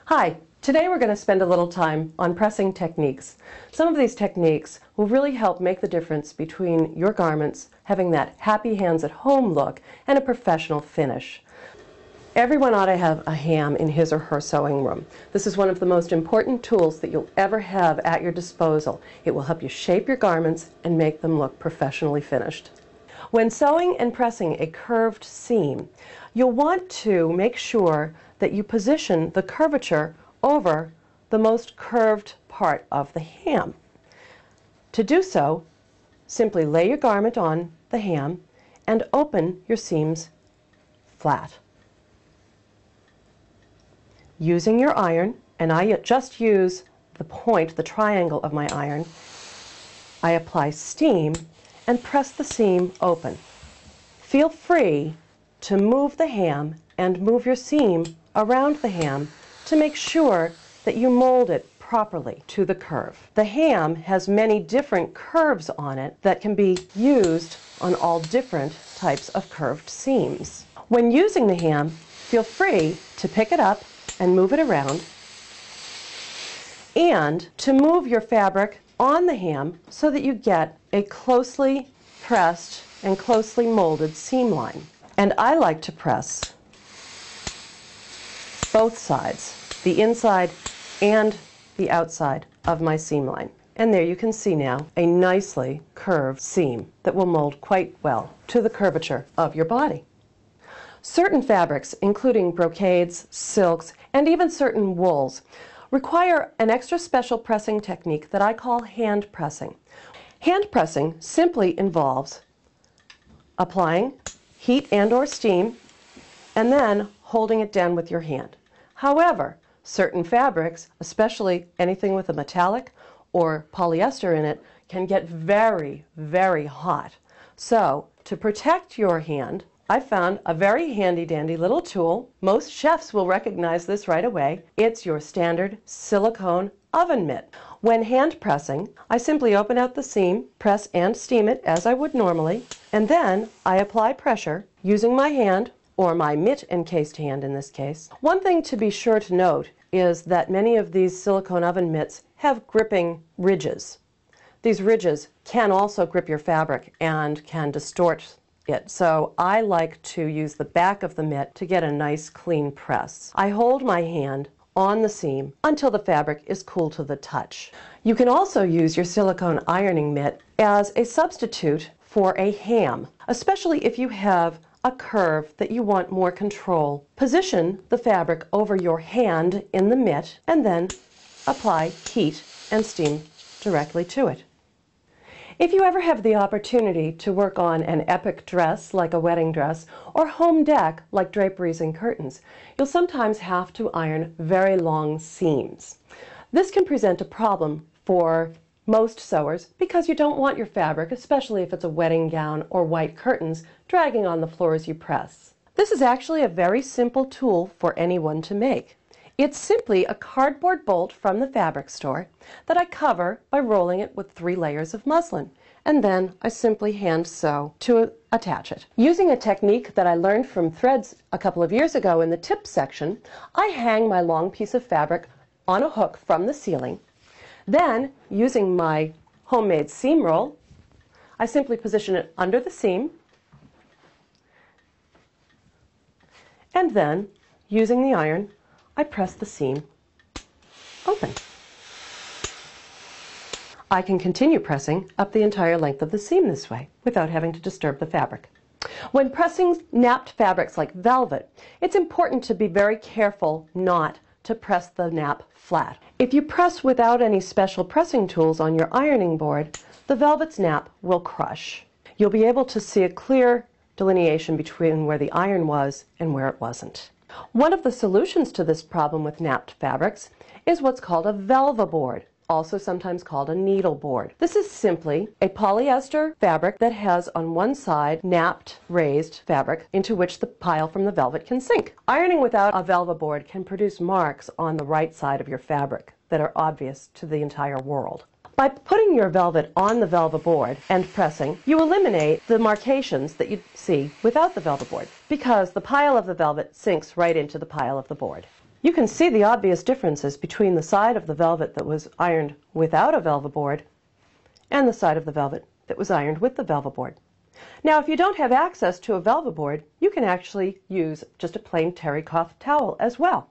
Hi, today we're going to spend a little time on pressing techniques. Some of these techniques will really help make the difference between your garments having that happy hands at home look and a professional finish. Everyone ought to have a ham in his or her sewing room. This is one of the most important tools that you'll ever have at your disposal. It will help you shape your garments and make them look professionally finished. When sewing and pressing a curved seam, you'll want to make sure that you position the curvature over the most curved part of the ham. To do so, simply lay your garment on the ham and open your seams flat. Using your iron, and I just use the point, the triangle of my iron, I apply steam and press the seam open. Feel free to move the ham and move your seam around the ham to make sure that you mold it properly to the curve. The ham has many different curves on it that can be used on all different types of curved seams. When using the ham, feel free to pick it up and move it around, and to move your fabric on the ham so that you get a closely pressed and closely molded seam line. And I like to press both sides, the inside and the outside of my seam line. And there you can see now a nicely curved seam that will mold quite well to the curvature of your body. Certain fabrics, including brocades, silks, and even certain wools, require an extra special pressing technique that I call hand pressing. Hand pressing simply involves applying heat and/or steam and then holding it down with your hand. However, certain fabrics, especially anything with a metallic or polyester in it, can get very, very hot. So, to protect your hand, I found a very handy-dandy little tool. Most chefs will recognize this right away. It's your standard silicone oven mitt. When hand pressing, I simply open out the seam, press and steam it as I would normally, and then I apply pressure using my hand, or my mitt-encased hand in this case. One thing to be sure to note is that many of these silicone oven mitts have gripping ridges. These ridges can also grip your fabric and can distort it. So I like to use the back of the mitt to get a nice clean press. I hold my hand on the seam until the fabric is cool to the touch. You can also use your silicone ironing mitt as a substitute for a ham, especially if you have a curve that you want more control. Position the fabric over your hand in the mitt and then apply heat and steam directly to it. If you ever have the opportunity to work on an epic dress like a wedding dress or home deck like draperies and curtains, you'll sometimes have to iron very long seams. This can present a problem for most sewers because you don't want your fabric, especially if it's a wedding gown or white curtains, dragging on the floor as you press. This is actually a very simple tool for anyone to make. It's simply a cardboard bolt from the fabric store that I cover by rolling it with 3 layers of muslin, and then I simply hand sew to attach it. Using a technique that I learned from Threads a couple of years ago in the tips section, I hang my long piece of fabric on a hook from the ceiling. Then, using my homemade seam roll, I simply position it under the seam, and then, using the iron, I press the seam open. I can continue pressing up the entire length of the seam this way without having to disturb the fabric. When pressing napped fabrics like velvet, it's important to be very careful not to press the nap flat. If you press without any special pressing tools on your ironing board, the velvet's nap will crush. You'll be able to see a clear delineation between where the iron was and where it wasn't. One of the solutions to this problem with napped fabrics is what's called a velvaboard, also sometimes called a needle board. This is simply a polyester fabric that has on one side napped, raised fabric into which the pile from the velvet can sink. Ironing without a velvaboard can produce marks on the right side of your fabric that are obvious to the entire world. By putting your velvet on the velvet board and pressing, you eliminate the markations that you see without the velvet board, because the pile of the velvet sinks right into the pile of the board. You can see the obvious differences between the side of the velvet that was ironed without a velvet board and the side of the velvet that was ironed with the velvet board. Now, if you don't have access to a velvet board, you can actually use just a plain terry cloth towel as well.